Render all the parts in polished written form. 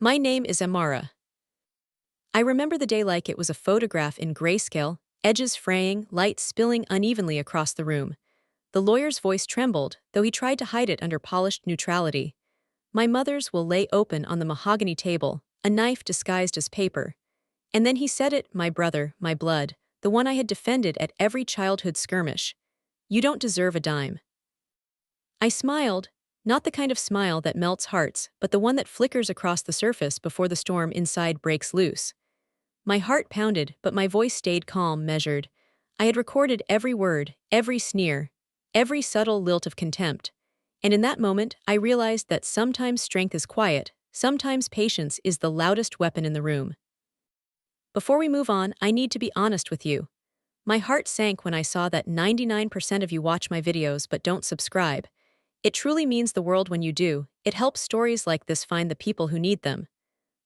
My name is Amara. I remember the day like it was a photograph in grayscale, edges fraying, light spilling unevenly across the room. The lawyer's voice trembled, though he tried to hide it under polished neutrality. My mother's will lay open on the mahogany table, a knife disguised as paper. And then he said it, my brother, my blood, the one I had defended at every childhood skirmish. You don't deserve a dime. I smiled, not the kind of smile that melts hearts, but the one that flickers across the surface before the storm inside breaks loose. My heart pounded, but my voice stayed calm, measured. I had recorded every word, every sneer, every subtle lilt of contempt. And in that moment, I realized that sometimes strength is quiet, sometimes patience is the loudest weapon in the room. Before we move on, I need to be honest with you. My heart sank when I saw that 99% of you watch my videos but don't subscribe. It truly means the world when you do. It helps stories like this find the people who need them.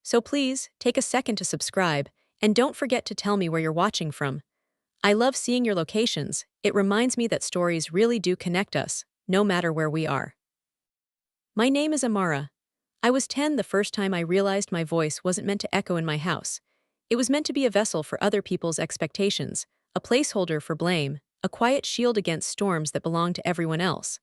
So please, take a second to subscribe, and don't forget to tell me where you're watching from. I love seeing your locations. It reminds me that stories really do connect us, no matter where we are. My name is Amara. I was 10 the first time I realized my voice wasn't meant to echo in my house. It was meant to be a vessel for other people's expectations, a placeholder for blame, a quiet shield against storms that belong to everyone else.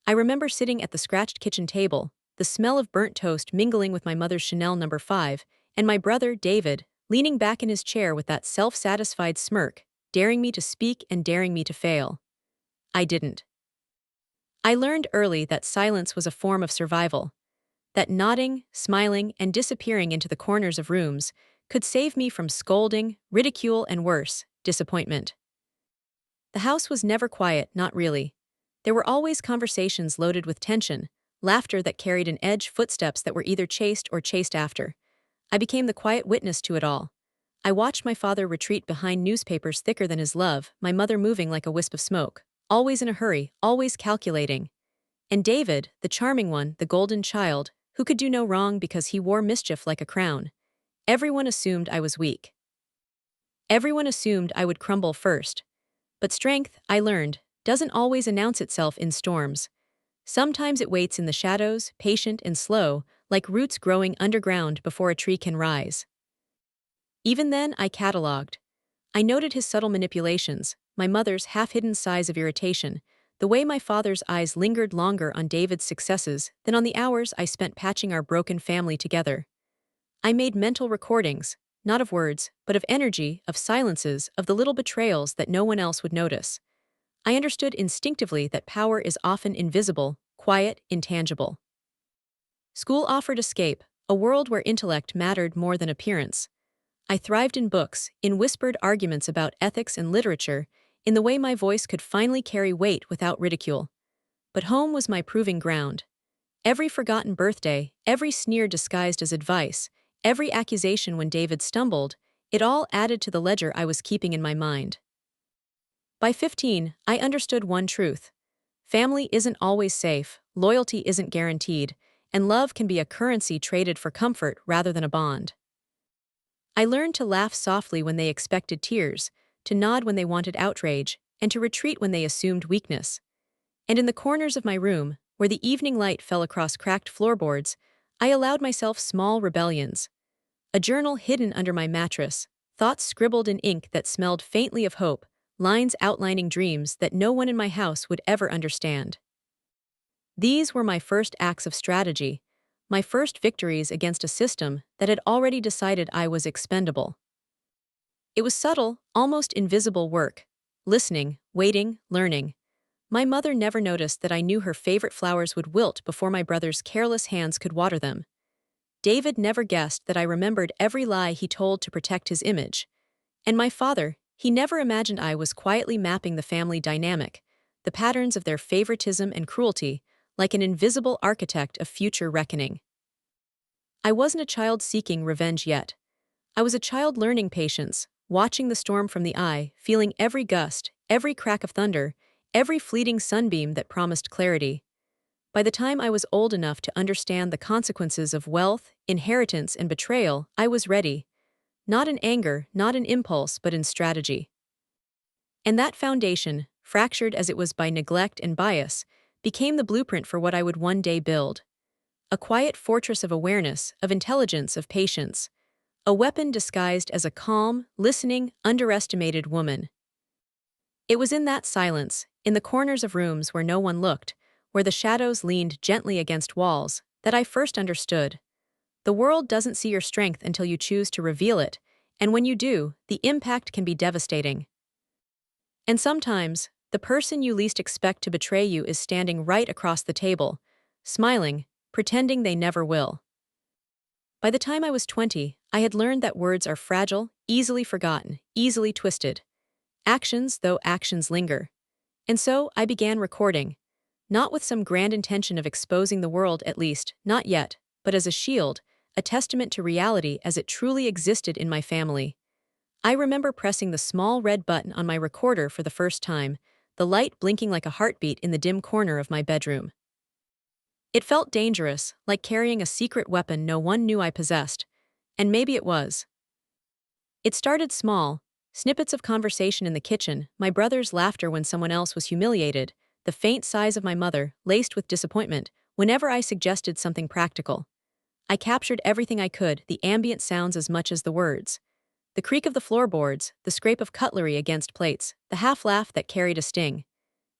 I remember sitting at the scratched kitchen table, the smell of burnt toast mingling with my mother's Chanel No. 5, and my brother, David, leaning back in his chair with that self-satisfied smirk, daring me to speak and daring me to fail. I didn't. I learned early that silence was a form of survival, that nodding, smiling, and disappearing into the corners of rooms could save me from scolding, ridicule, and worse, disappointment. The house was never quiet, not really. There were always conversations loaded with tension, laughter that carried an edge, footsteps that were either chased or chased after. I became the quiet witness to it all. I watched my father retreat behind newspapers thicker than his love, my mother moving like a wisp of smoke, always in a hurry, always calculating. And David, the charming one, the golden child, who could do no wrong because he wore mischief like a crown. Everyone assumed I was weak. Everyone assumed I would crumble first. But strength, I learned, doesn't always announce itself in storms. Sometimes it waits in the shadows, patient and slow, like roots growing underground before a tree can rise. Even then, I catalogued. I noted his subtle manipulations, my mother's half-hidden sighs of irritation, the way my father's eyes lingered longer on David's successes than on the hours I spent patching our broken family together. I made mental recordings, not of words, but of energy, of silences, of the little betrayals that no one else would notice. I understood instinctively that power is often invisible, quiet, intangible. School offered escape, a world where intellect mattered more than appearance. I thrived in books, in whispered arguments about ethics and literature, in the way my voice could finally carry weight without ridicule. But home was my proving ground. Every forgotten birthday, every sneer disguised as advice, every accusation when David stumbled, it all added to the ledger I was keeping in my mind. By 15, I understood one truth. Family isn't always safe, loyalty isn't guaranteed, and love can be a currency traded for comfort rather than a bond. I learned to laugh softly when they expected tears, to nod when they wanted outrage, and to retreat when they assumed weakness. And in the corners of my room, where the evening light fell across cracked floorboards, I allowed myself small rebellions. A journal hidden under my mattress, thoughts scribbled in ink that smelled faintly of hope, lines outlining dreams that no one in my house would ever understand. These were my first acts of strategy, my first victories against a system that had already decided I was expendable. It was subtle, almost invisible work. Listening, waiting, learning. My mother never noticed that I knew her favorite flowers would wilt before my brother's careless hands could water them. David never guessed that I remembered every lie he told to protect his image. And my father, he never imagined I was quietly mapping the family dynamic, the patterns of their favoritism and cruelty, like an invisible architect of future reckoning. I wasn't a child seeking revenge yet. I was a child learning patience, watching the storm from the eye, feeling every gust, every crack of thunder, every fleeting sunbeam that promised clarity. By the time I was old enough to understand the consequences of wealth, inheritance, and betrayal, I was ready. Not in anger, not in impulse, but in strategy. And that foundation, fractured as it was by neglect and bias, became the blueprint for what I would one day build. a quiet fortress of awareness, of intelligence, of patience. A weapon disguised as a calm, listening, underestimated woman. It was in that silence, in the corners of rooms where no one looked, where the shadows leaned gently against walls, that I first understood. The world doesn't see your strength until you choose to reveal it, and when you do, the impact can be devastating. And sometimes, the person you least expect to betray you is standing right across the table, smiling, pretending they never will. By the time I was 20, I had learned that words are fragile, easily forgotten, easily twisted. Actions, though actions linger. And so I began recording, not with some grand intention of exposing the world at least, not yet, but as a shield, a testament to reality as it truly existed in my family. I remember pressing the small red button on my recorder for the first time, the light blinking like a heartbeat in the dim corner of my bedroom. It felt dangerous, like carrying a secret weapon no one knew I possessed. And maybe it was. It started small, snippets of conversation in the kitchen, my brother's laughter when someone else was humiliated, the faint sighs of my mother, laced with disappointment, whenever I suggested something practical. I captured everything I could, the ambient sounds as much as the words. The creak of the floorboards, the scrape of cutlery against plates, the half-laugh that carried a sting.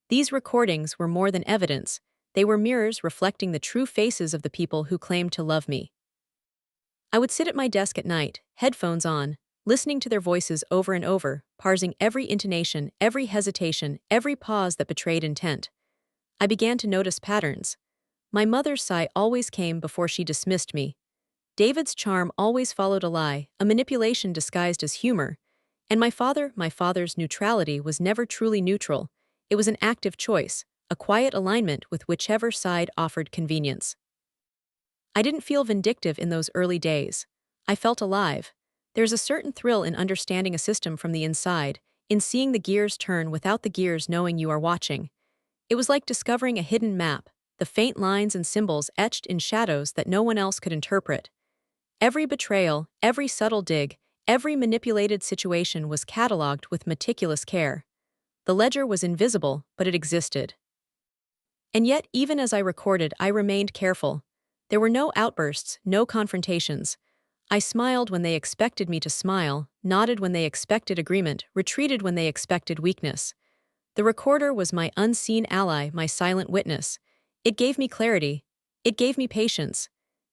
These recordings were more than evidence. They were mirrors reflecting the true faces of the people who claimed to love me. I would sit at my desk at night, headphones on, listening to their voices over and over, parsing every intonation, every hesitation, every pause that betrayed intent. I began to notice patterns. My mother's sigh always came before she dismissed me. David's charm always followed a lie, a manipulation disguised as humor. And my father's neutrality was never truly neutral. It was an active choice, a quiet alignment with whichever side offered convenience. I didn't feel vindictive in those early days. I felt alive. There's a certain thrill in understanding a system from the inside, in seeing the gears turn without the gears knowing you are watching. It was like discovering a hidden map, the faint lines and symbols etched in shadows that no one else could interpret. Every betrayal, every subtle dig, every manipulated situation was catalogued with meticulous care. The ledger was invisible, but it existed. And yet, even as I recorded, I remained careful. There were no outbursts, no confrontations. I smiled when they expected me to smile, nodded when they expected agreement, retreated when they expected weakness. The recorder was my unseen ally, my silent witness. It gave me clarity. It gave me patience.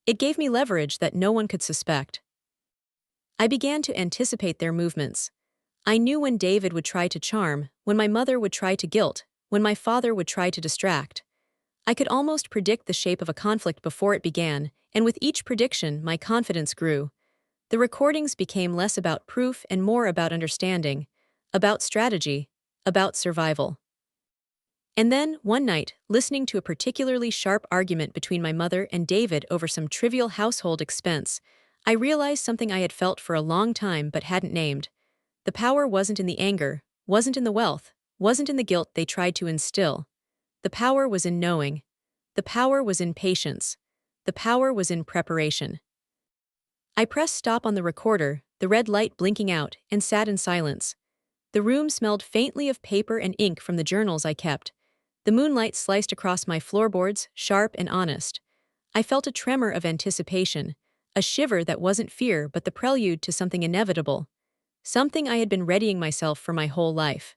It gave me leverage that no one could suspect. I began to anticipate their movements. I knew when David would try to charm, when my mother would try to guilt, when my father would try to distract. I could almost predict the shape of a conflict before it began, and with each prediction, my confidence grew. The recordings became less about proof and more about understanding, about strategy, about survival. And then, one night, listening to a particularly sharp argument between my mother and David over some trivial household expense, I realized something I had felt for a long time but hadn't named. The power wasn't in the anger, wasn't in the wealth, wasn't in the guilt they tried to instill. The power was in knowing. The power was in patience. The power was in preparation. I pressed stop on the recorder, the red light blinking out, and sat in silence. The room smelled faintly of paper and ink from the journals I kept. The moonlight sliced across my floorboards, sharp and honest. I felt a tremor of anticipation, a shiver that wasn't fear but the prelude to something inevitable. Something I had been readying myself for my whole life.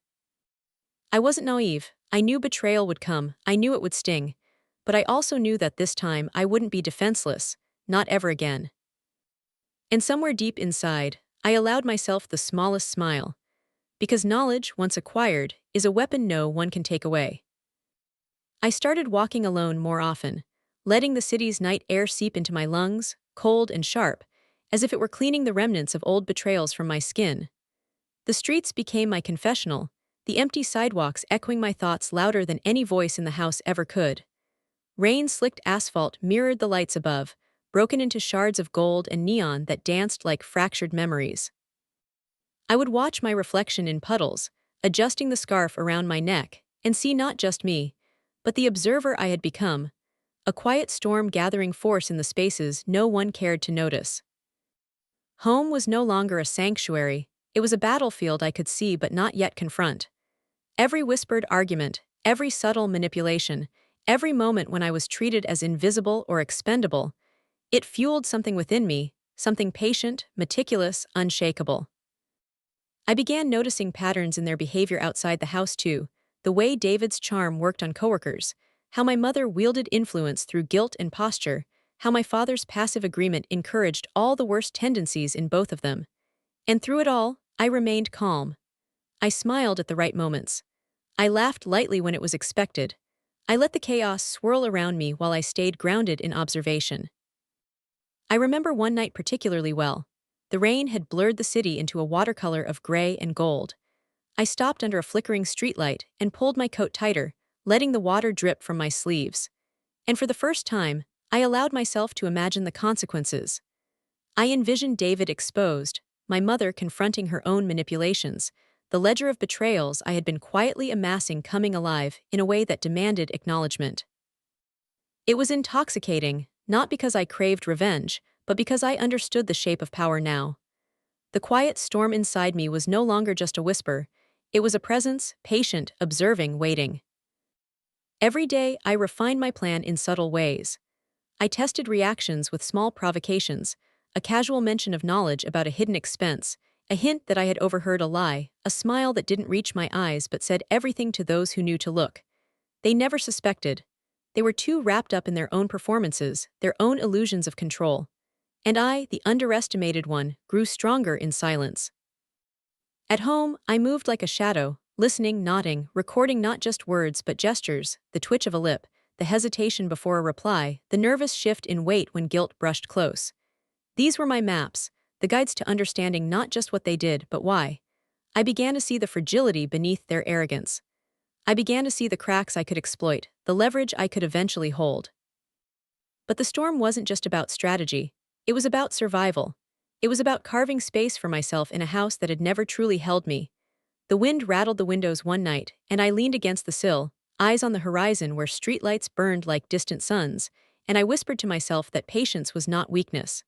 I wasn't naive. I knew betrayal would come, I knew it would sting. But I also knew that this time I wouldn't be defenseless, not ever again. And somewhere deep inside, I allowed myself the smallest smile. Because knowledge, once acquired, is a weapon no one can take away. I started walking alone more often, letting the city's night air seep into my lungs, cold and sharp, as if it were cleaning the remnants of old betrayals from my skin. The streets became my confessional, the empty sidewalks echoing my thoughts louder than any voice in the house ever could. Rain-slicked asphalt mirrored the lights above, broken into shards of gold and neon that danced like fractured memories. I would watch my reflection in puddles, adjusting the scarf around my neck, and see not just me, but the observer I had become, a quiet storm gathering force in the spaces no one cared to notice. Home was no longer a sanctuary, it was a battlefield I could see but not yet confront. Every whispered argument, every subtle manipulation, Every moment when I was treated as invisible or expendable, it fueled something within me, something patient, meticulous, unshakable. I began noticing patterns in their behavior outside the house too, the way David's charm worked on coworkers, how my mother wielded influence through guilt and posture, how my father's passive agreement encouraged all the worst tendencies in both of them. And through it all, I remained calm. I smiled at the right moments. I laughed lightly when it was expected. I let the chaos swirl around me while I stayed grounded in observation. I remember one night particularly well. The rain had blurred the city into a watercolor of gray and gold. I stopped under a flickering streetlight and pulled my coat tighter, letting the water drip from my sleeves. And for the first time, I allowed myself to imagine the consequences. I envisioned David exposed, my mother confronting her own manipulations, the ledger of betrayals I had been quietly amassing coming alive in a way that demanded acknowledgement. It was intoxicating, not because I craved revenge, but because I understood the shape of power now. The quiet storm inside me was no longer just a whisper, it was a presence, patient, observing, waiting. Every day, I refined my plan in subtle ways. I tested reactions with small provocations, a casual mention of knowledge about a hidden expense, a hint that I had overheard a lie, a smile that didn't reach my eyes but said everything to those who knew to look. They never suspected. They were too wrapped up in their own performances, their own illusions of control. And I, the underestimated one, grew stronger in silence. At home, I moved like a shadow, listening, nodding, recording not just words but gestures, the twitch of a lip, the hesitation before a reply, the nervous shift in weight when guilt brushed close. These were my maps, the guides to understanding not just what they did but why. I began to see the fragility beneath their arrogance. I began to see the cracks I could exploit, the leverage I could eventually hold. But the storm wasn't just about strategy. It was about survival. It was about carving space for myself in a house that had never truly held me. The wind rattled the windows one night, and I leaned against the sill, eyes on the horizon where streetlights burned like distant suns, and I whispered to myself that patience was not weakness.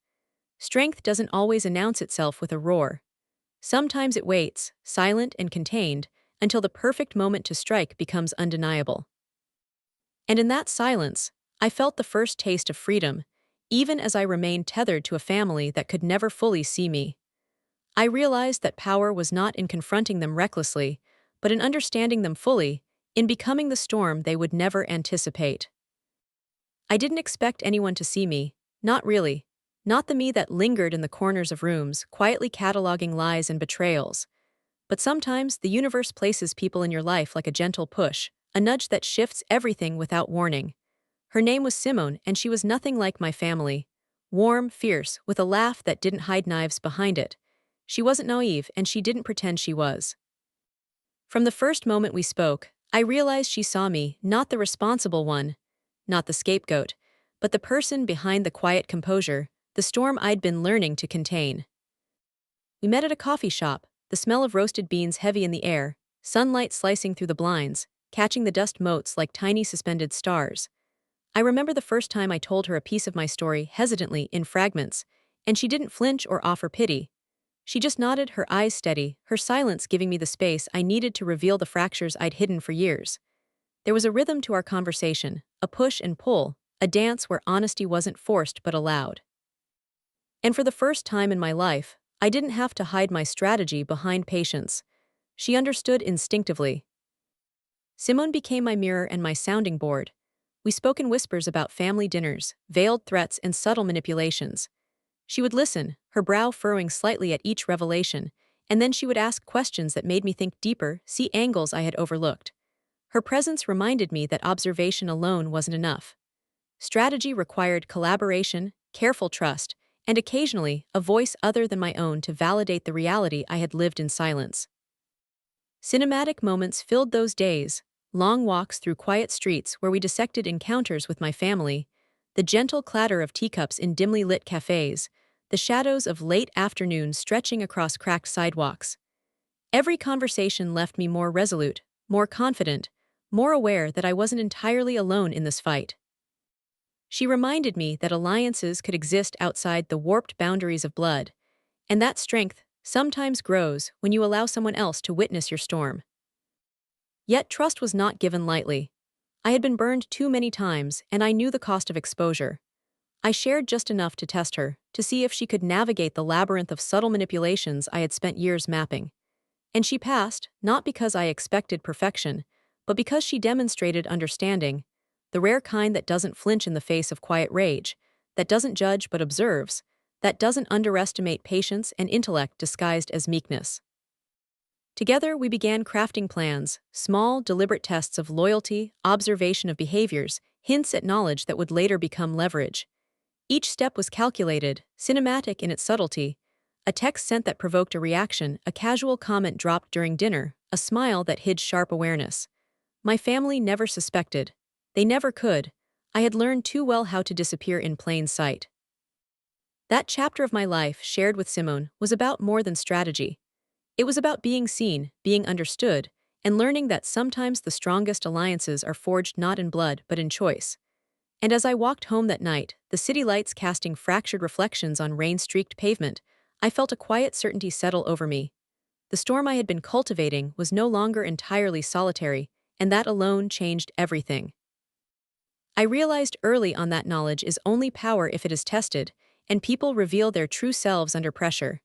Strength doesn't always announce itself with a roar. Sometimes it waits, silent and contained, until the perfect moment to strike becomes undeniable. And in that silence, I felt the first taste of freedom, even as I remained tethered to a family that could never fully see me. I realized that power was not in confronting them recklessly, but in understanding them fully, in becoming the storm they would never anticipate. I didn't expect anyone to see me, not really. Not the me that lingered in the corners of rooms, quietly cataloging lies and betrayals. But sometimes the universe places people in your life like a gentle push, a nudge that shifts everything without warning. Her name was Simone, and she was nothing like my family. Warm, fierce, with a laugh that didn't hide knives behind it. She wasn't naive, and she didn't pretend she was. From the first moment we spoke, I realized she saw me, not the responsible one, not the scapegoat, but the person behind the quiet composure, the storm I'd been learning to contain. We met at a coffee shop, the smell of roasted beans heavy in the air, sunlight slicing through the blinds, catching the dust motes like tiny suspended stars. I remember the first time I told her a piece of my story hesitantly in fragments, and she didn't flinch or offer pity. She just nodded, her eyes steady, her silence giving me the space I needed to reveal the fractures I'd hidden for years. There was a rhythm to our conversation, a push and pull, a dance where honesty wasn't forced but allowed. And for the first time in my life, I didn't have to hide my strategy behind patience. She understood instinctively. Simone became my mirror and my sounding board. We spoke in whispers about family dinners, veiled threats, and subtle manipulations. She would listen, her brow furrowing slightly at each revelation, and then she would ask questions that made me think deeper, see angles I had overlooked. Her presence reminded me that observation alone wasn't enough. Strategy required collaboration, careful trust, and occasionally a voice other than my own to validate the reality I had lived in silence. Cinematic moments filled those days, long walks through quiet streets where we dissected encounters with my family, the gentle clatter of teacups in dimly lit cafes, the shadows of late afternoons stretching across cracked sidewalks. Every conversation left me more resolute, more confident, more aware that I wasn't entirely alone in this fight. She reminded me that alliances could exist outside the warped boundaries of blood, and that strength sometimes grows when you allow someone else to witness your storm. Yet trust was not given lightly. I had been burned too many times, and I knew the cost of exposure. I shared just enough to test her, to see if she could navigate the labyrinth of subtle manipulations I had spent years mapping. And she passed, not because I expected perfection, but because she demonstrated understanding, the rare kind that doesn't flinch in the face of quiet rage, that doesn't judge but observes, that doesn't underestimate patience and intellect disguised as meekness. Together, we began crafting plans, small, deliberate tests of loyalty, observation of behaviors, hints at knowledge that would later become leverage. Each step was calculated, cinematic in its subtlety. A text sent that provoked a reaction, a casual comment dropped during dinner, a smile that hid sharp awareness. My family never suspected. They never could. I had learned too well how to disappear in plain sight. That chapter of my life, shared with Simone, was about more than strategy. It was about being seen, being understood, and learning that sometimes the strongest alliances are forged not in blood but in choice. And as I walked home that night, the city lights casting fractured reflections on rain-streaked pavement, I felt a quiet certainty settle over me. The storm I had been cultivating was no longer entirely solitary, and that alone changed everything. I realized early on that knowledge is only power if it is tested, and people reveal their true selves under pressure.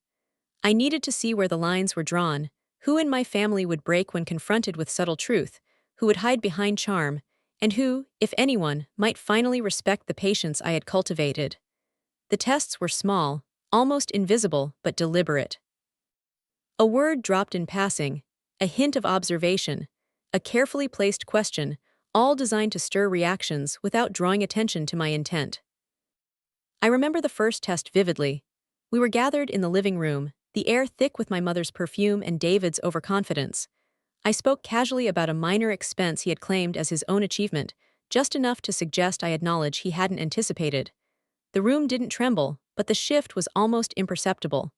I needed to see where the lines were drawn, who in my family would break when confronted with subtle truth, who would hide behind charm, and who, if anyone, might finally respect the patience I had cultivated. The tests were small, almost invisible, but deliberate. A word dropped in passing, a hint of observation, a carefully placed question, all designed to stir reactions without drawing attention to my intent. I remember the first test vividly. We were gathered in the living room, the air thick with my mother's perfume and David's overconfidence. I spoke casually about a minor expense he had claimed as his own achievement, just enough to suggest I had knowledge he hadn't anticipated. The room didn't tremble, but the shift was almost imperceptible.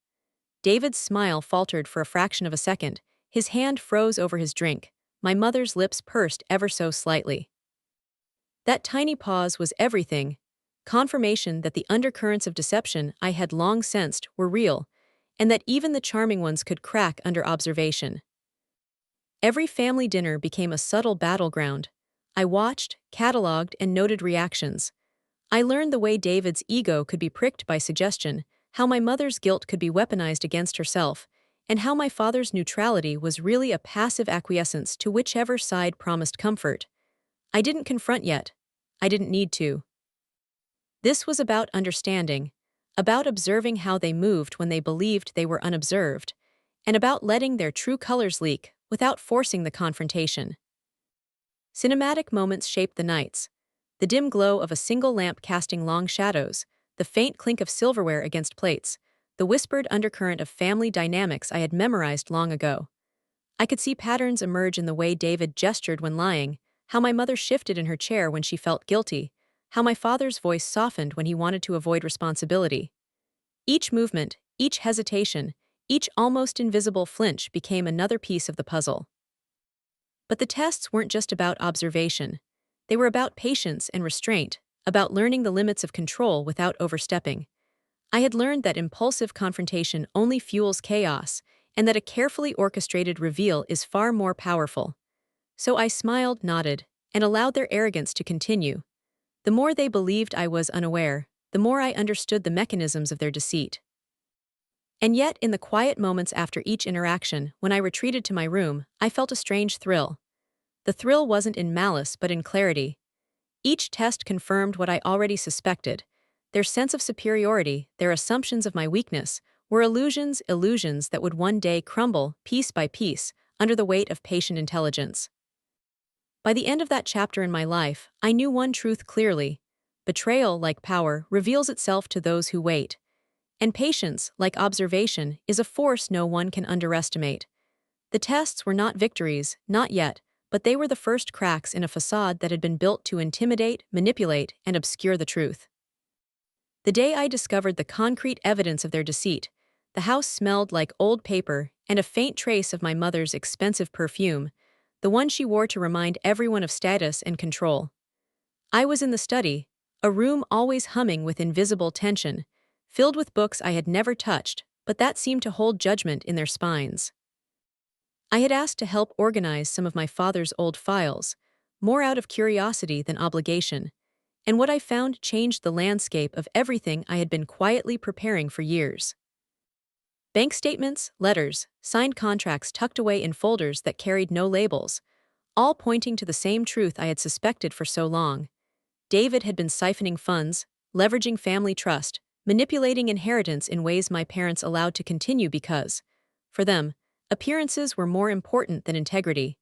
David's smile faltered for a fraction of a second, his hand froze over his drink, my mother's lips pursed ever so slightly. That tiny pause was everything, confirmation that the undercurrents of deception I had long sensed were real, and that even the charming ones could crack under observation. Every family dinner became a subtle battleground. I watched, catalogued, and noted reactions. I learned the way David's ego could be pricked by suggestion, how my mother's guilt could be weaponized against herself, and how my father's neutrality was really a passive acquiescence to whichever side promised comfort. I didn't confront yet. I didn't need to. This was about understanding, about observing how they moved when they believed they were unobserved, and about letting their true colors leak without forcing the confrontation. Cinematic moments shaped the nights. The dim glow of a single lamp casting long shadows, the faint clink of silverware against plates, the whispered undercurrent of family dynamics I had memorized long ago. I could see patterns emerge in the way David gestured when lying, how my mother shifted in her chair when she felt guilty, how my father's voice softened when he wanted to avoid responsibility. Each movement, each hesitation, each almost invisible flinch became another piece of the puzzle. But the tests weren't just about observation. They were about patience and restraint, about learning the limits of control without overstepping. I had learned that impulsive confrontation only fuels chaos, and that a carefully orchestrated reveal is far more powerful. So I smiled, nodded, and allowed their arrogance to continue. The more they believed I was unaware, the more I understood the mechanisms of their deceit. And yet, in the quiet moments after each interaction, when I retreated to my room, I felt a strange thrill. The thrill wasn't in malice but in clarity. Each test confirmed what I already suspected. Their sense of superiority, their assumptions of my weakness, were illusions that would one day crumble, piece by piece, under the weight of patient intelligence. By the end of that chapter in my life, I knew one truth clearly. Betrayal, like power, reveals itself to those who wait. And patience, like observation, is a force no one can underestimate. The tests were not victories, not yet, but they were the first cracks in a facade that had been built to intimidate, manipulate, and obscure the truth. The day I discovered the concrete evidence of their deceit, the house smelled like old paper and a faint trace of my mother's expensive perfume, the one she wore to remind everyone of status and control. I was in the study, a room always humming with invisible tension, filled with books I had never touched, but that seemed to hold judgment in their spines. I had asked to help organize some of my father's old files, more out of curiosity than obligation, and what I found changed the landscape of everything I had been quietly preparing for years. Bank statements, letters, signed contracts tucked away in folders that carried no labels, all pointing to the same truth I had suspected for so long. David had been siphoning funds, leveraging family trust, manipulating inheritance in ways my parents allowed to continue because, for them, appearances were more important than integrity.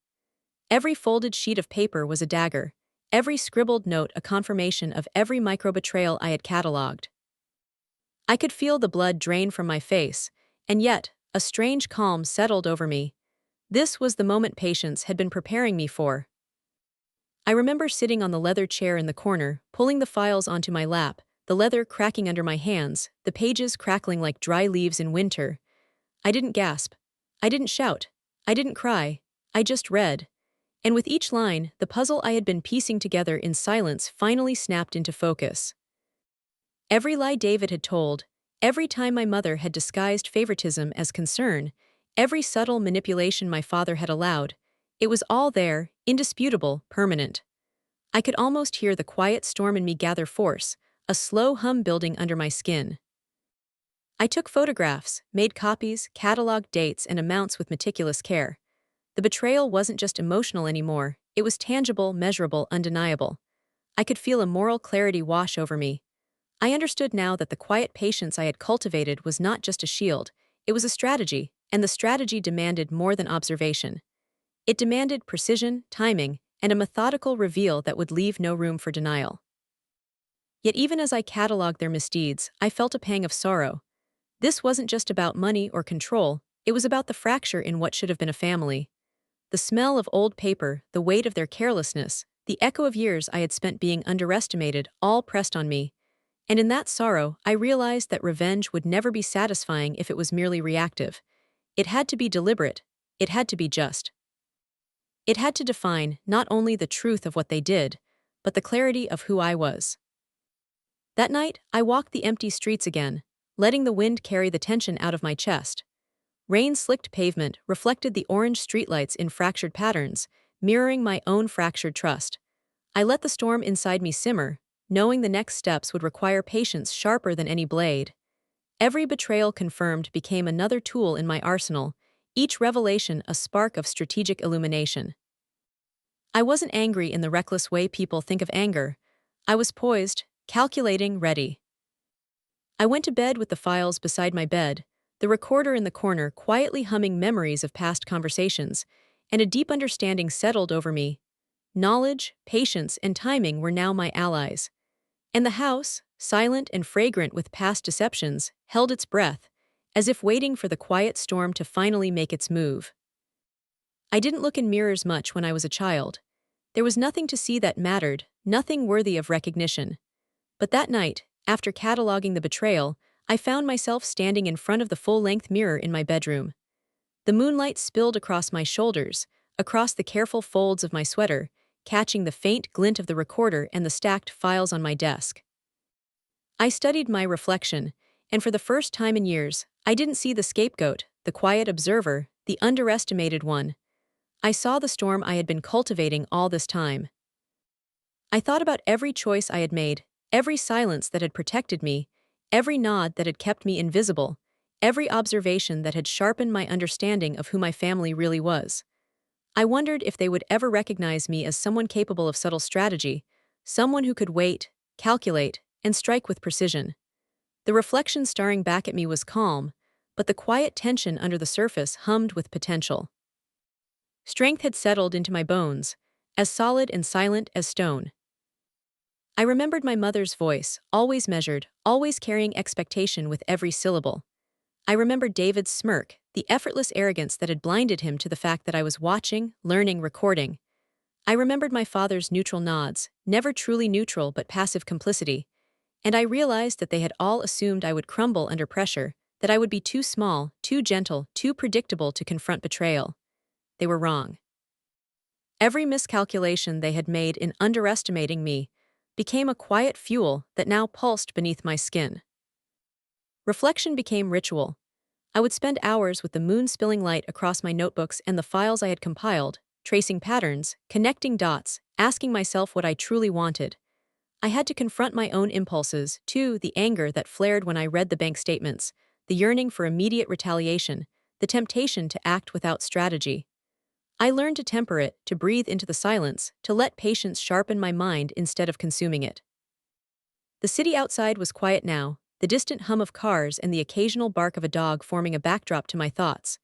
Every folded sheet of paper was a dagger, every scribbled note a confirmation of every micro-betrayal I had catalogued. I could feel the blood drain from my face, and yet, a strange calm settled over me. This was the moment patience had been preparing me for. I remember sitting on the leather chair in the corner, pulling the files onto my lap, the leather cracking under my hands, the pages crackling like dry leaves in winter. I didn't gasp. I didn't shout. I didn't cry. I just read. And with each line, the puzzle I had been piecing together in silence finally snapped into focus. Every lie David had told, every time my mother had disguised favoritism as concern, every subtle manipulation my father had allowed, it was all there, indisputable, permanent. I could almost hear the quiet storm in me gather force, a slow hum building under my skin. I took photographs, made copies, cataloged dates and amounts with meticulous care. The betrayal wasn't just emotional anymore, it was tangible, measurable, undeniable. I could feel a moral clarity wash over me. I understood now that the quiet patience I had cultivated was not just a shield, it was a strategy, and the strategy demanded more than observation. It demanded precision, timing, and a methodical reveal that would leave no room for denial. Yet even as I catalogued their misdeeds, I felt a pang of sorrow. This wasn't just about money or control, it was about the fracture in what should have been a family. The smell of old paper, the weight of their carelessness, the echo of years I had spent being underestimated, all pressed on me. And in that sorrow, I realized that revenge would never be satisfying if it was merely reactive. It had to be deliberate. It had to be just. It had to define not only the truth of what they did, but the clarity of who I was. That night, I walked the empty streets again, letting the wind carry the tension out of my chest. Rain-slicked pavement reflected the orange streetlights in fractured patterns, mirroring my own fractured trust. I let the storm inside me simmer, knowing the next steps would require patience sharper than any blade. Every betrayal confirmed became another tool in my arsenal, each revelation a spark of strategic illumination. I wasn't angry in the reckless way people think of anger. I was poised, calculating, ready. I went to bed with the files beside my bed, the recorder in the corner quietly humming memories of past conversations, and a deep understanding settled over me. Knowledge, patience, and timing were now my allies. And the house, silent and fragrant with past deceptions, held its breath, as if waiting for the quiet storm to finally make its move. I didn't look in mirrors much when I was a child. There was nothing to see that mattered, nothing worthy of recognition. But that night, after cataloging the betrayal, I found myself standing in front of the full-length mirror in my bedroom. The moonlight spilled across my shoulders, across the careful folds of my sweater, catching the faint glint of the recorder and the stacked files on my desk. I studied my reflection, and for the first time in years, I didn't see the scapegoat, the quiet observer, the underestimated one. I saw the storm I had been cultivating all this time. I thought about every choice I had made, every silence that had protected me, every nod that had kept me invisible, every observation that had sharpened my understanding of who my family really was. I wondered if they would ever recognize me as someone capable of subtle strategy, someone who could wait, calculate, and strike with precision. The reflection staring back at me was calm, but the quiet tension under the surface hummed with potential. Strength had settled into my bones, as solid and silent as stone. I remembered my mother's voice, always measured, always carrying expectation with every syllable. I remembered David's smirk, the effortless arrogance that had blinded him to the fact that I was watching, learning, recording. I remembered my father's neutral nods, never truly neutral but passive complicity. And I realized that they had all assumed I would crumble under pressure, that I would be too small, too gentle, too predictable to confront betrayal. They were wrong. Every miscalculation they had made in underestimating me became a quiet fuel that now pulsed beneath my skin. Reflection became ritual. I would spend hours with the moon spilling light across my notebooks and the files I had compiled, tracing patterns, connecting dots, asking myself what I truly wanted. I had to confront my own impulses, too, the anger that flared when I read the bank statements, the yearning for immediate retaliation, the temptation to act without strategy. I learned to temper it, to breathe into the silence, to let patience sharpen my mind instead of consuming it. The city outside was quiet now, the distant hum of cars and the occasional bark of a dog forming a backdrop to my thoughts.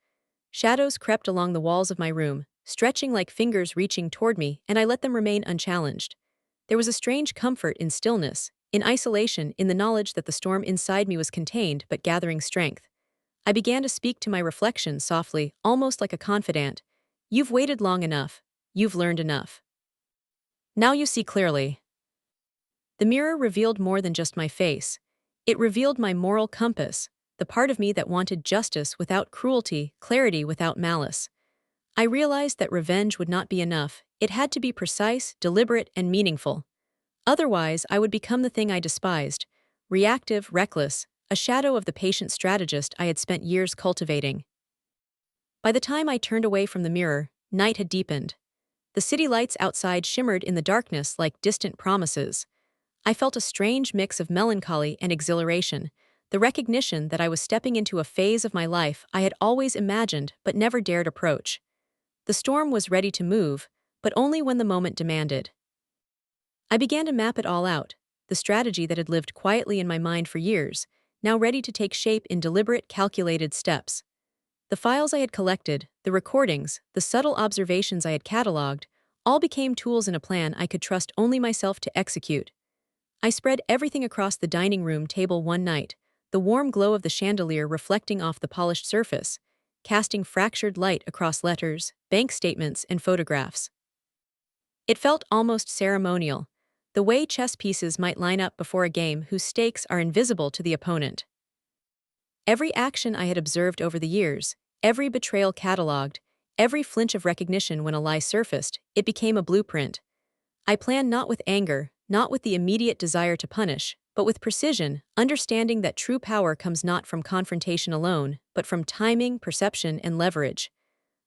Shadows crept along the walls of my room, stretching like fingers reaching toward me, and I let them remain unchallenged. There was a strange comfort in stillness, in isolation, in the knowledge that the storm inside me was contained but gathering strength. I began to speak to my reflection softly, almost like a confidant. You've waited long enough. You've learned enough. Now you see clearly. The mirror revealed more than just my face. It revealed my moral compass, the part of me that wanted justice without cruelty, clarity without malice. I realized that revenge would not be enough. It had to be precise, deliberate, and meaningful. Otherwise, I would become the thing I despised, reactive, reckless, a shadow of the patient strategist I had spent years cultivating. By the time I turned away from the mirror, night had deepened. The city lights outside shimmered in the darkness like distant promises. I felt a strange mix of melancholy and exhilaration, the recognition that I was stepping into a phase of my life I had always imagined but never dared approach. The storm was ready to move, but only when the moment demanded. I began to map it all out, the strategy that had lived quietly in my mind for years, now ready to take shape in deliberate, calculated steps. The files I had collected, the recordings, the subtle observations I had cataloged, all became tools in a plan I could trust only myself to execute. I spread everything across the dining room table one night, the warm glow of the chandelier reflecting off the polished surface, casting fractured light across letters, bank statements, and photographs. It felt almost ceremonial, the way chess pieces might line up before a game whose stakes are invisible to the opponent. Every action I had observed over the years, every betrayal catalogued, every flinch of recognition when a lie surfaced, it became a blueprint. I planned not with anger, not with the immediate desire to punish, but with precision, understanding that true power comes not from confrontation alone, but from timing, perception, and leverage.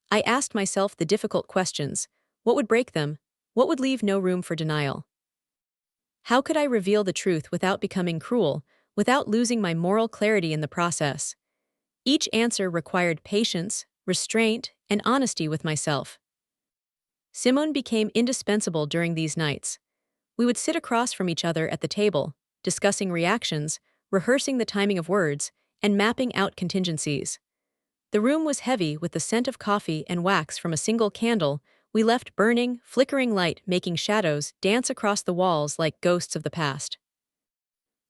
I asked myself the difficult questions: what would break them? What would leave no room for denial? How could I reveal the truth without becoming cruel, without losing my moral clarity in the process? Each answer required patience, restraint, and honesty with myself. Simone became indispensable during these nights. We would sit across from each other at the table, discussing reactions, rehearsing the timing of words, and mapping out contingencies. The room was heavy with the scent of coffee and wax from a single candle we left burning, flickering light making shadows dance across the walls like ghosts of the past.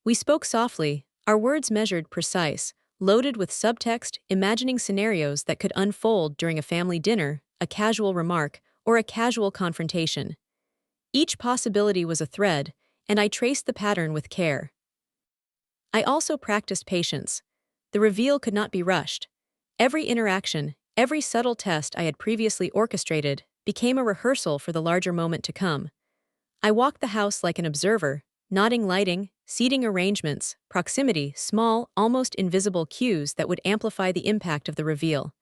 We spoke softly, our words measured, precise, loaded with subtext, imagining scenarios that could unfold during a family dinner, a casual remark, or a casual confrontation. Each possibility was a thread, and I traced the pattern with care. I also practiced patience. The reveal could not be rushed. Every interaction, every subtle test I had previously orchestrated, became a rehearsal for the larger moment to come. I walked the house like an observer, nodding lighting, seating arrangements, proximity, small, almost invisible cues that would amplify the impact of the reveal.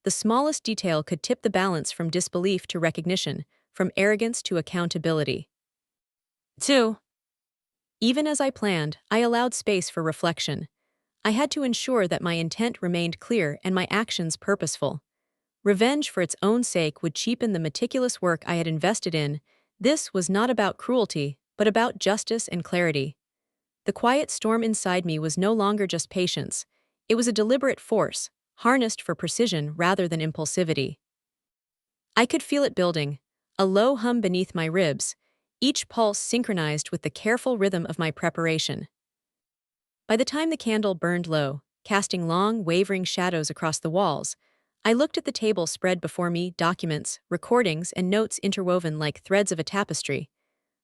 The smallest detail could tip the balance from disbelief to recognition, from arrogance to accountability. 2. Even as I planned, I allowed space for reflection. I had to ensure that my intent remained clear and my actions purposeful. Revenge for its own sake would cheapen the meticulous work I had invested in. This was not about cruelty, but about justice and clarity. The quiet storm inside me was no longer just patience. It was a deliberate force, harnessed for precision rather than impulsivity. I could feel it building, a low hum beneath my ribs, each pulse synchronized with the careful rhythm of my preparation. By the time the candle burned low, casting long, wavering shadows across the walls, I looked at the table spread before me, documents, recordings, and notes interwoven like threads of a tapestry.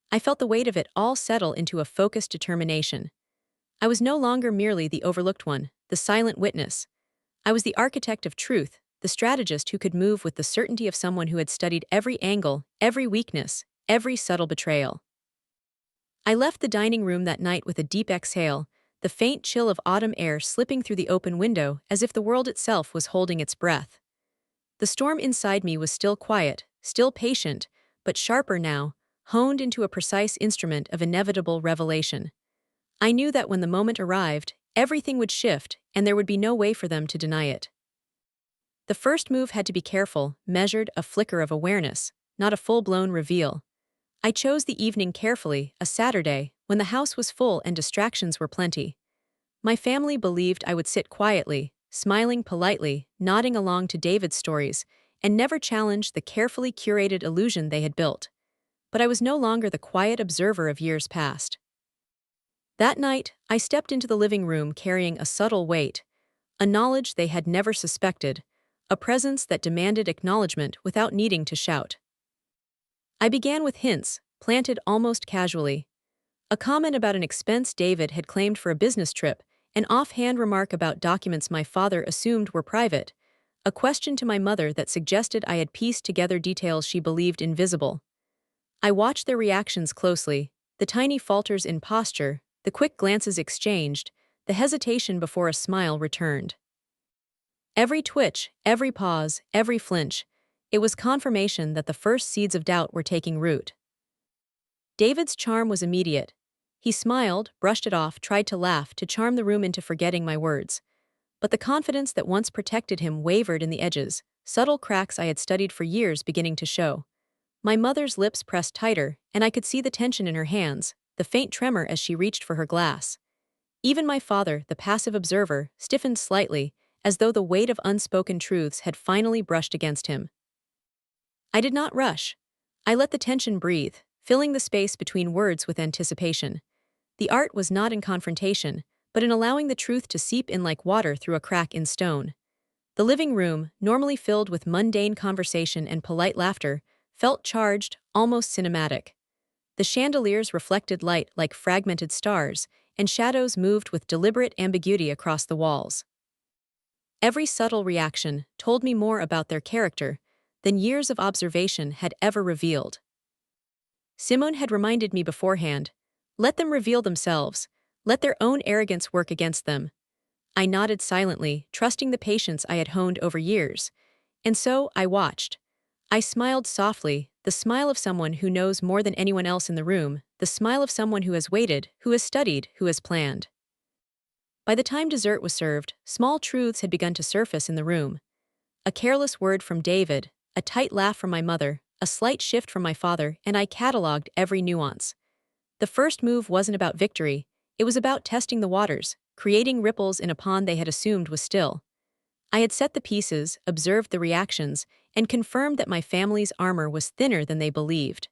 I felt the weight of it all settle into a focused determination. I was no longer merely the overlooked one, the silent witness. I was the architect of truth, the strategist who could move with the certainty of someone who had studied every angle, every weakness, every subtle betrayal. I left the dining room that night with a deep exhale, the faint chill of autumn air slipping through the open window as if the world itself was holding its breath. The storm inside me was still quiet, still patient, but sharper now, honed into a precise instrument of inevitable revelation. I knew that when the moment arrived, everything would shift, and there would be no way for them to deny it. The first move had to be careful, measured, a flicker of awareness, not a full-blown reveal. I chose the evening carefully, a Saturday, when the house was full and distractions were plenty. My family believed I would sit quietly, smiling politely, nodding along to David's stories, and never challenge the carefully curated illusion they had built. But I was no longer the quiet observer of years past. That night, I stepped into the living room carrying a subtle weight, a knowledge they had never suspected, a presence that demanded acknowledgement without needing to shout. I began with hints, planted almost casually. A comment about an expense David had claimed for a business trip, an offhand remark about documents my father assumed were private, a question to my mother that suggested I had pieced together details she believed invisible. I watched their reactions closely, the tiny falters in posture, the quick glances exchanged, the hesitation before a smile returned. Every twitch, every pause, every flinch, it was confirmation that the first seeds of doubt were taking root. David's charm was immediate. He smiled, brushed it off, tried to laugh, to charm the room into forgetting my words. But the confidence that once protected him wavered in the edges, subtle cracks I had studied for years beginning to show. My mother's lips pressed tighter, and I could see the tension in her hands, the faint tremor as she reached for her glass. Even my father, the passive observer, stiffened slightly, as though the weight of unspoken truths had finally brushed against him. I did not rush. I let the tension breathe, filling the space between words with anticipation. The art was not in confrontation, but in allowing the truth to seep in like water through a crack in stone. The living room, normally filled with mundane conversation and polite laughter, felt charged, almost cinematic. The chandeliers reflected light like fragmented stars, and shadows moved with deliberate ambiguity across the walls. Every subtle reaction told me more about their character than years of observation had ever revealed. Simone had reminded me beforehand, let them reveal themselves, let their own arrogance work against them. I nodded silently, trusting the patience I had honed over years. And so I watched. I smiled softly, the smile of someone who knows more than anyone else in the room, the smile of someone who has waited, who has studied, who has planned. By the time dessert was served, small truths had begun to surface in the room. A careless word from David, a tight laugh from my mother, a slight shift from my father, and I cataloged every nuance. The first move wasn't about victory, it was about testing the waters, creating ripples in a pond they had assumed was still. I had set the pieces, observed the reactions, and confirmed that my family's armor was thinner than they believed.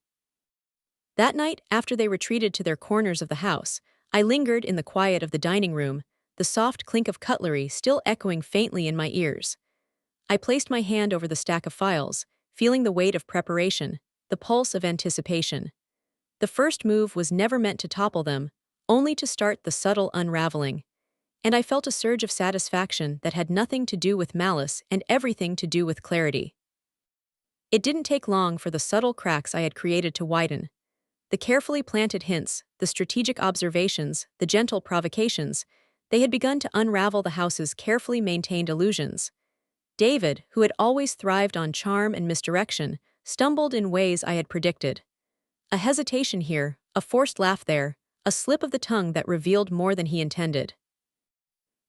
That night, after they retreated to their corners of the house, I lingered in the quiet of the dining room, the soft clink of cutlery still echoing faintly in my ears. I placed my hand over the stack of files, feeling the weight of preparation, the pulse of anticipation. The first move was never meant to topple them, only to start the subtle unraveling. And I felt a surge of satisfaction that had nothing to do with malice and everything to do with clarity. It didn't take long for the subtle cracks I had created to widen. The carefully planted hints, the strategic observations, the gentle provocations, they had begun to unravel the house's carefully maintained illusions. David, who had always thrived on charm and misdirection, stumbled in ways I had predicted. A hesitation here, a forced laugh there, a slip of the tongue that revealed more than he intended.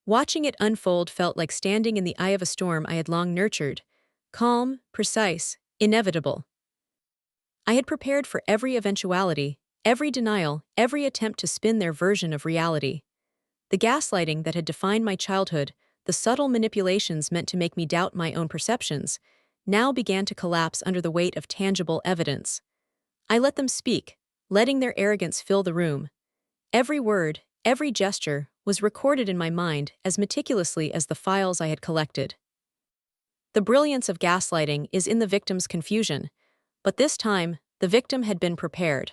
Watching it unfold felt like standing in the eye of a storm I had long nurtured, calm, precise, inevitable. I had prepared for every eventuality, every denial, every attempt to spin their version of reality. The gaslighting that had defined my childhood, the subtle manipulations meant to make me doubt my own perceptions, now began to collapse under the weight of tangible evidence. I let them speak, letting their arrogance fill the room. Every word, every gesture, was recorded in my mind as meticulously as the files I had collected. The brilliance of gaslighting is in the victim's confusion, but this time, the victim had been prepared.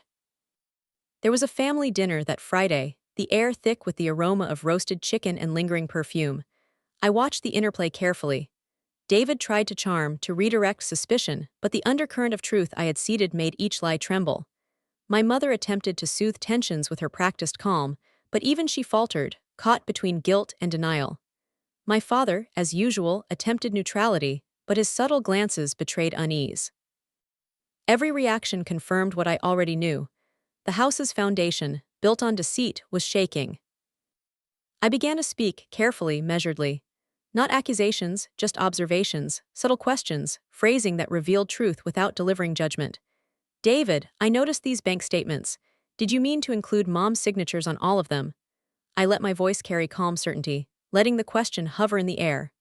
There was a family dinner that Friday, the air thick with the aroma of roasted chicken and lingering perfume. I watched the interplay carefully. David tried to charm, to redirect suspicion, but the undercurrent of truth I had seeded made each lie tremble. My mother attempted to soothe tensions with her practiced calm, but even she faltered, caught between guilt and denial. My father, as usual, attempted neutrality, but his subtle glances betrayed unease. Every reaction confirmed what I already knew. The house's foundation, built on deceit, was shaking. I began to speak, carefully, measuredly. Not accusations, just observations, subtle questions, phrasing that revealed truth without delivering judgment. David, I noticed these bank statements. Did you mean to include mom's signatures on all of them? I let my voice carry calm certainty, letting the question hover in the air.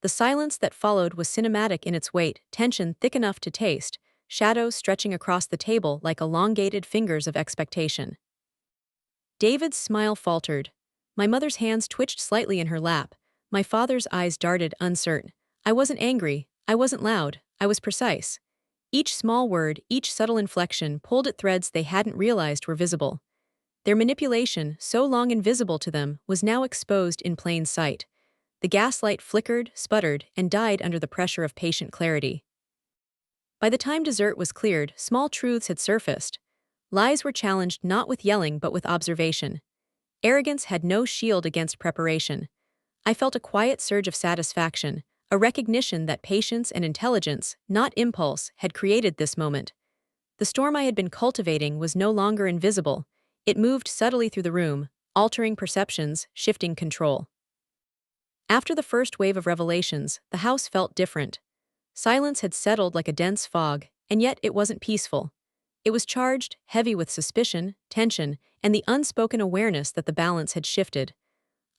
The silence that followed was cinematic in its weight, tension thick enough to taste, shadows stretching across the table like elongated fingers of expectation. David's smile faltered. My mother's hands twitched slightly in her lap. My father's eyes darted, uncertain. I wasn't angry. I wasn't loud. I was precise. Each small word, each subtle inflection pulled at threads they hadn't realized were visible. Their manipulation, so long invisible to them, was now exposed in plain sight. The gaslight flickered, sputtered, and died under the pressure of patient clarity. By the time dessert was cleared, small truths had surfaced. Lies were challenged not with yelling but with observation. Arrogance had no shield against preparation. I felt a quiet surge of satisfaction, a recognition that patience and intelligence, not impulse, had created this moment. The storm I had been cultivating was no longer invisible. It moved subtly through the room, altering perceptions, shifting control. After the first wave of revelations, the house felt different. Silence had settled like a dense fog, and yet it wasn't peaceful. It was charged, heavy with suspicion, tension, and the unspoken awareness that the balance had shifted.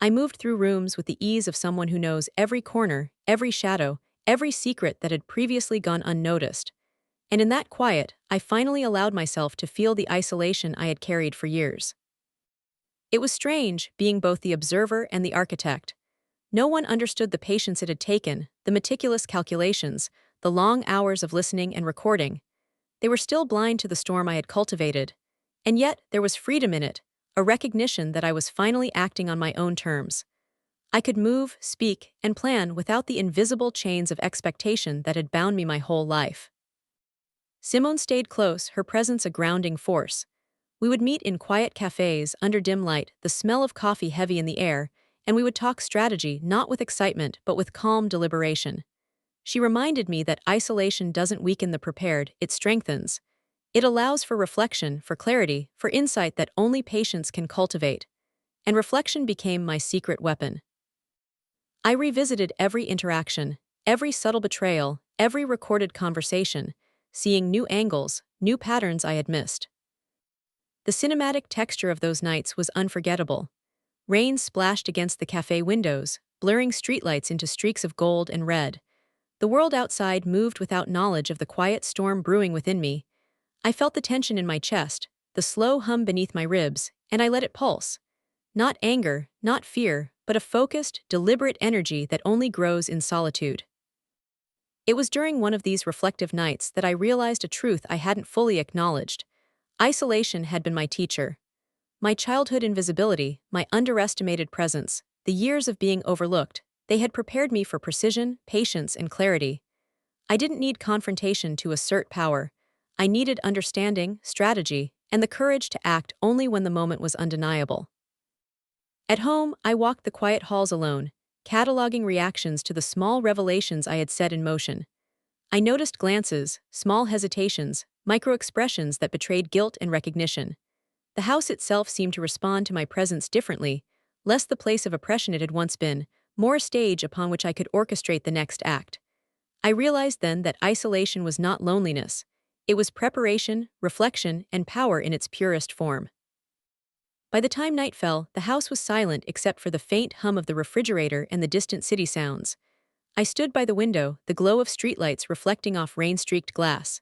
I moved through rooms with the ease of someone who knows every corner, every shadow, every secret that had previously gone unnoticed. And in that quiet, I finally allowed myself to feel the isolation I had carried for years. It was strange, being both the observer and the architect. No one understood the patience it had taken, the meticulous calculations, the long hours of listening and recording. They were still blind to the storm I had cultivated. And yet, there was freedom in it, a recognition that I was finally acting on my own terms. I could move, speak, and plan without the invisible chains of expectation that had bound me my whole life. Simone stayed close, her presence a grounding force. We would meet in quiet cafes, under dim light, the smell of coffee heavy in the air, and we would talk strategy not with excitement but with calm deliberation. She reminded me that isolation doesn't weaken the prepared, it strengthens. It allows for reflection, for clarity, for insight that only patience can cultivate. And reflection became my secret weapon. I revisited every interaction, every subtle betrayal, every recorded conversation, seeing new angles, new patterns I had missed. The cinematic texture of those nights was unforgettable. Rain splashed against the cafe windows, blurring streetlights into streaks of gold and red. The world outside moved without knowledge of the quiet storm brewing within me. I felt the tension in my chest, the slow hum beneath my ribs, and I let it pulse. Not anger, not fear, but a focused, deliberate energy that only grows in solitude. It was during one of these reflective nights that I realized a truth I hadn't fully acknowledged. Isolation had been my teacher. My childhood invisibility, my underestimated presence, the years of being overlooked, they had prepared me for precision, patience, and clarity. I didn't need confrontation to assert power. I needed understanding, strategy, and the courage to act only when the moment was undeniable. At home, I walked the quiet halls alone, cataloging reactions to the small revelations I had set in motion. I noticed glances, small hesitations, micro-expressions that betrayed guilt and recognition. The house itself seemed to respond to my presence differently, less the place of oppression it had once been, more a stage upon which I could orchestrate the next act. I realized then that isolation was not loneliness. It was preparation, reflection, and power in its purest form. By the time night fell, the house was silent except for the faint hum of the refrigerator and the distant city sounds. I stood by the window, the glow of streetlights reflecting off rain-streaked glass.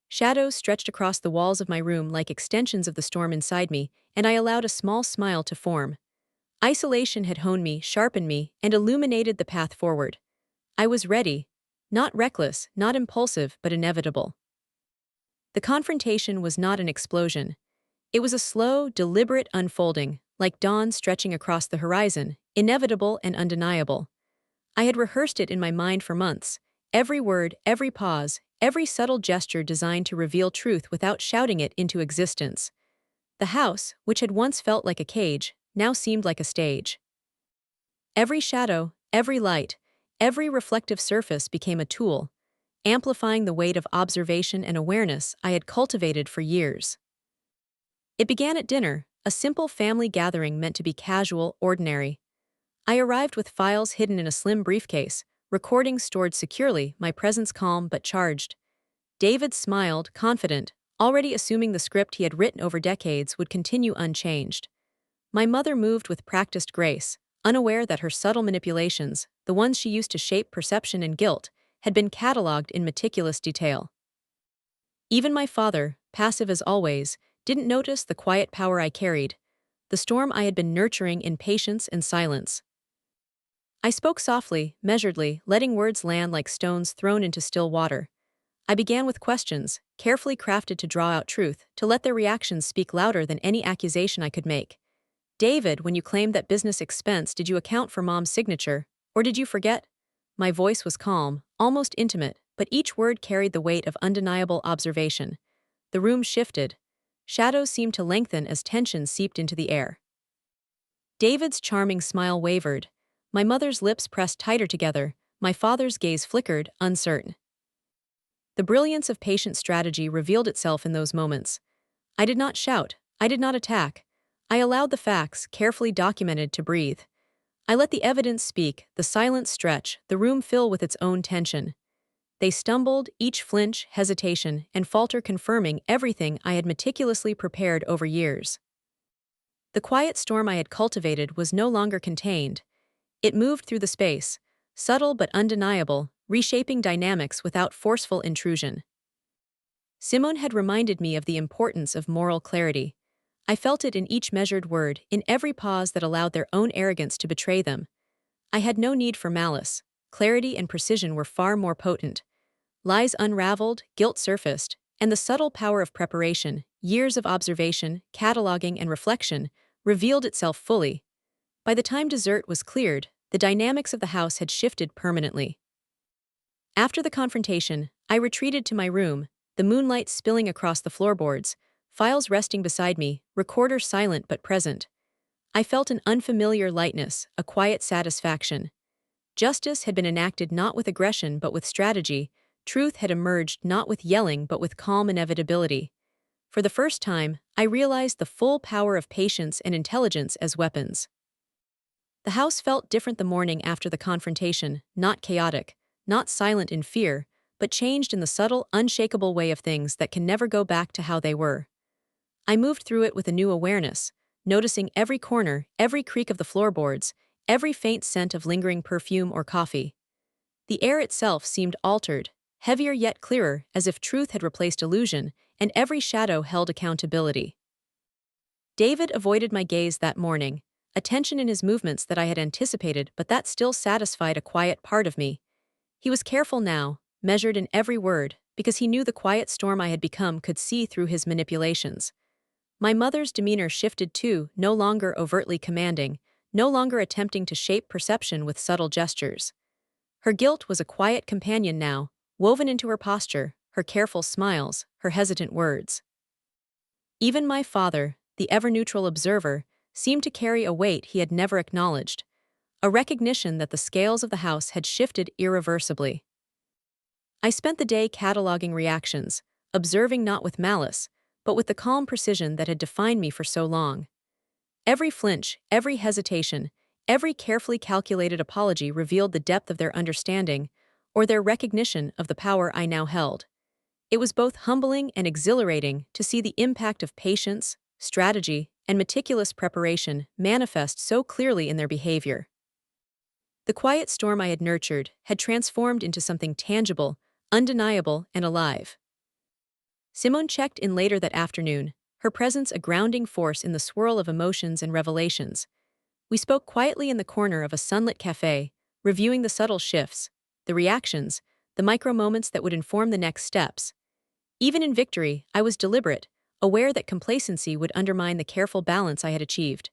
Shadows stretched across the walls of my room like extensions of the storm inside me, and I allowed a small smile to form. Isolation had honed me, sharpened me, and illuminated the path forward. I was ready. Not reckless, not impulsive, but inevitable. The confrontation was not an explosion. It was a slow, deliberate unfolding, like dawn stretching across the horizon, inevitable and undeniable. I had rehearsed it in my mind for months, every word, every pause, every subtle gesture designed to reveal truth without shouting it into existence. The house, which had once felt like a cage, now seemed like a stage. Every shadow, every light, every reflective surface became a tool, amplifying the weight of observation and awareness I had cultivated for years. It began at dinner, a simple family gathering meant to be casual, ordinary. I arrived with files hidden in a slim briefcase, recordings stored securely, my presence calm but charged. David smiled, confident, already assuming the script he had written over decades would continue unchanged. My mother moved with practiced grace, unaware that her subtle manipulations, the ones she used to shape perception and guilt, had been catalogued in meticulous detail. Even my father, passive as always, didn't notice the quiet power I carried, the storm I had been nurturing in patience and silence. I spoke softly, measuredly, letting words land like stones thrown into still water. I began with questions, carefully crafted to draw out truth, to let their reactions speak louder than any accusation I could make. David, when you claimed that business expense, did you account for Mom's signature, or did you forget? My voice was calm, almost intimate, but each word carried the weight of undeniable observation. The room shifted. Shadows seemed to lengthen as tension seeped into the air. David's charming smile wavered. My mother's lips pressed tighter together, my father's gaze flickered, uncertain. The brilliance of patient strategy revealed itself in those moments. I did not shout, I did not attack. I allowed the facts, carefully documented, to breathe. I let the evidence speak, the silence stretch, the room fill with its own tension. They stumbled, each flinch, hesitation, and falter confirming everything I had meticulously prepared over years. The quiet storm I had cultivated was no longer contained. It moved through the space, subtle but undeniable, reshaping dynamics without forceful intrusion. Simone had reminded me of the importance of moral clarity. I felt it in each measured word, in every pause that allowed their own arrogance to betray them. I had no need for malice. Clarity and precision were far more potent. Lies unraveled, guilt surfaced, and the subtle power of preparation, years of observation, cataloging, and reflection, revealed itself fully. By the time dessert was cleared, the dynamics of the house had shifted permanently. After the confrontation, I retreated to my room, the moonlight spilling across the floorboards, files resting beside me, recorder silent but present. I felt an unfamiliar lightness, a quiet satisfaction. Justice had been enacted not with aggression but with strategy, truth had emerged not with yelling but with calm inevitability. For the first time, I realized the full power of patience and intelligence as weapons. The house felt different the morning after the confrontation, not chaotic, not silent in fear, but changed in the subtle, unshakable way of things that can never go back to how they were. I moved through it with a new awareness, noticing every corner, every creak of the floorboards, every faint scent of lingering perfume or coffee. The air itself seemed altered, heavier yet clearer, as if truth had replaced illusion, and every shadow held accountability. David avoided my gaze that morning, a tension in his movements that I had anticipated but that still satisfied a quiet part of me. He was careful now, measured in every word, because he knew the quiet storm I had become could see through his manipulations. My mother's demeanor shifted too, no longer overtly commanding, no longer attempting to shape perception with subtle gestures. Her guilt was a quiet companion now, woven into her posture, her careful smiles, her hesitant words. Even my father, the ever-neutral observer, seemed to carry a weight he had never acknowledged, a recognition that the scales of the house had shifted irreversibly. I spent the day cataloging reactions, observing not with malice, but with the calm precision that had defined me for so long. Every flinch, every hesitation, every carefully calculated apology revealed the depth of their understanding, or their recognition of the power I now held. It was both humbling and exhilarating to see the impact of patience, strategy, and meticulous preparation manifest so clearly in their behavior. The quiet storm I had nurtured had transformed into something tangible, undeniable, and alive. Simone checked in later that afternoon, her presence a grounding force in the swirl of emotions and revelations. We spoke quietly in the corner of a sunlit cafe, reviewing the subtle shifts, the reactions, the micro-moments that would inform the next steps. Even in victory, I was deliberate, aware that complacency would undermine the careful balance I had achieved.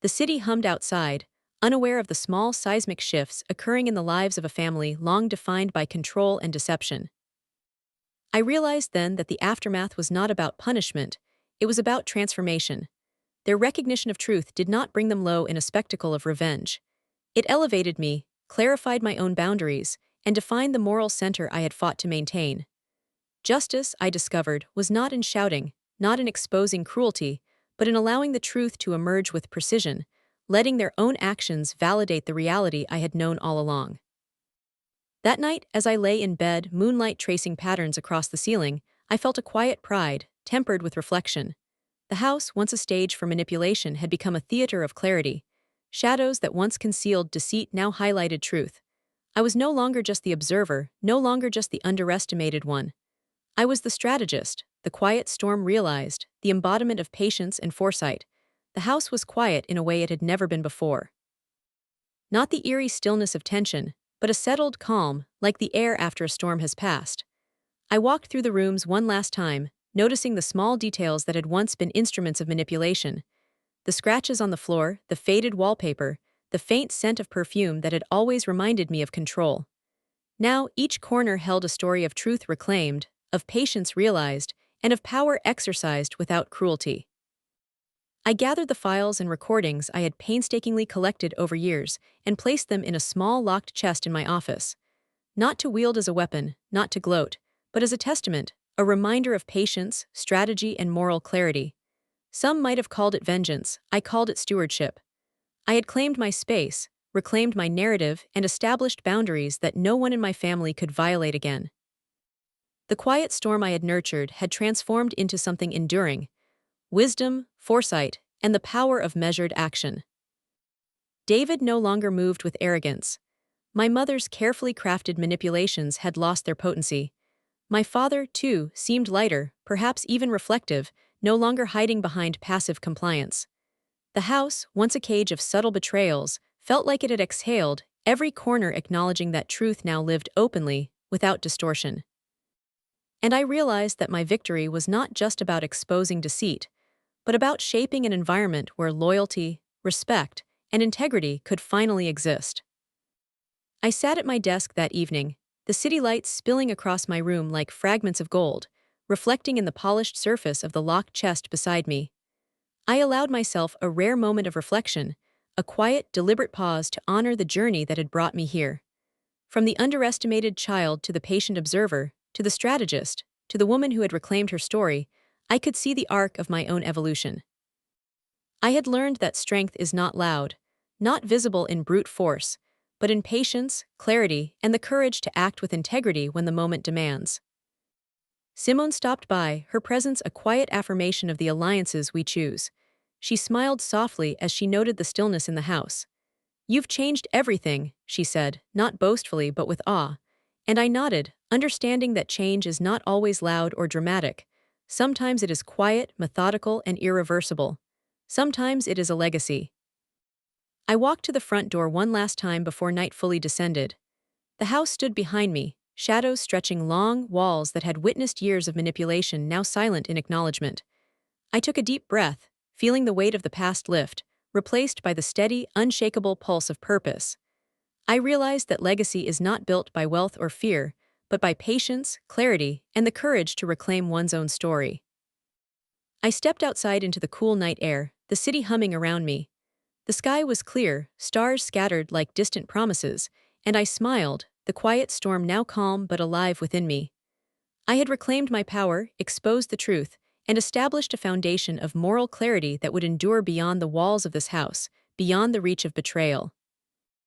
The city hummed outside, unaware of the small seismic shifts occurring in the lives of a family long defined by control and deception. I realized then that the aftermath was not about punishment, it was about transformation. Their recognition of truth did not bring them low in a spectacle of revenge. It elevated me, clarified my own boundaries, and defined the moral center I had fought to maintain. Justice, I discovered, was not in shouting, not in exposing cruelty, but in allowing the truth to emerge with precision, letting their own actions validate the reality I had known all along. That night, as I lay in bed, moonlight tracing patterns across the ceiling, I felt a quiet pride, tempered with reflection. The house, once a stage for manipulation, had become a theater of clarity. Shadows that once concealed deceit now highlighted truth. I was no longer just the observer, no longer just the underestimated one. I was the strategist, the quiet storm realized, the embodiment of patience and foresight. The house was quiet in a way it had never been before. Not the eerie stillness of tension, but a settled calm, like the air after a storm has passed. I walked through the rooms one last time, noticing the small details that had once been instruments of manipulation. The scratches on the floor, the faded wallpaper, the faint scent of perfume that had always reminded me of control. Now, each corner held a story of truth reclaimed, of patience realized, and of power exercised without cruelty. I gathered the files and recordings I had painstakingly collected over years and placed them in a small locked chest in my office. Not to wield as a weapon, not to gloat, but as a testament, a reminder of patience, strategy, and moral clarity. Some might have called it vengeance, I called it stewardship. I had claimed my space, reclaimed my narrative, and established boundaries that no one in my family could violate again. The quiet storm I had nurtured had transformed into something enduring: wisdom, foresight, and the power of measured action. David no longer moved with arrogance. My mother's carefully crafted manipulations had lost their potency. My father, too, seemed lighter, perhaps even reflective, no longer hiding behind passive compliance. The house, once a cage of subtle betrayals, felt like it had exhaled, every corner acknowledging that truth now lived openly, without distortion. And I realized that my victory was not just about exposing deceit, but about shaping an environment where loyalty, respect, and integrity could finally exist. I sat at my desk that evening, the city lights spilling across my room like fragments of gold, reflecting in the polished surface of the locked chest beside me. I allowed myself a rare moment of reflection, a quiet, deliberate pause to honor the journey that had brought me here. From the underestimated child to the patient observer, to the strategist, to the woman who had reclaimed her story, I could see the arc of my own evolution. I had learned that strength is not loud, not visible in brute force, but in patience, clarity, and the courage to act with integrity when the moment demands. Simone stopped by, her presence a quiet affirmation of the alliances we choose. She smiled softly as she noted the stillness in the house. "You've changed everything," she said, not boastfully but with awe. And I nodded, understanding that change is not always loud or dramatic. Sometimes it is quiet, methodical, and irreversible. Sometimes it is a legacy. I walked to the front door one last time before night fully descended. The house stood behind me, shadows stretching long walls that had witnessed years of manipulation now silent in acknowledgement. I took a deep breath, feeling the weight of the past lift, replaced by the steady, unshakable pulse of purpose. I realized that legacy is not built by wealth or fear, but by patience, clarity, and the courage to reclaim one's own story. I stepped outside into the cool night air, the city humming around me. The sky was clear, stars scattered like distant promises, and I smiled, the quiet storm now calm but alive within me. I had reclaimed my power, exposed the truth, and established a foundation of moral clarity that would endure beyond the walls of this house, beyond the reach of betrayal.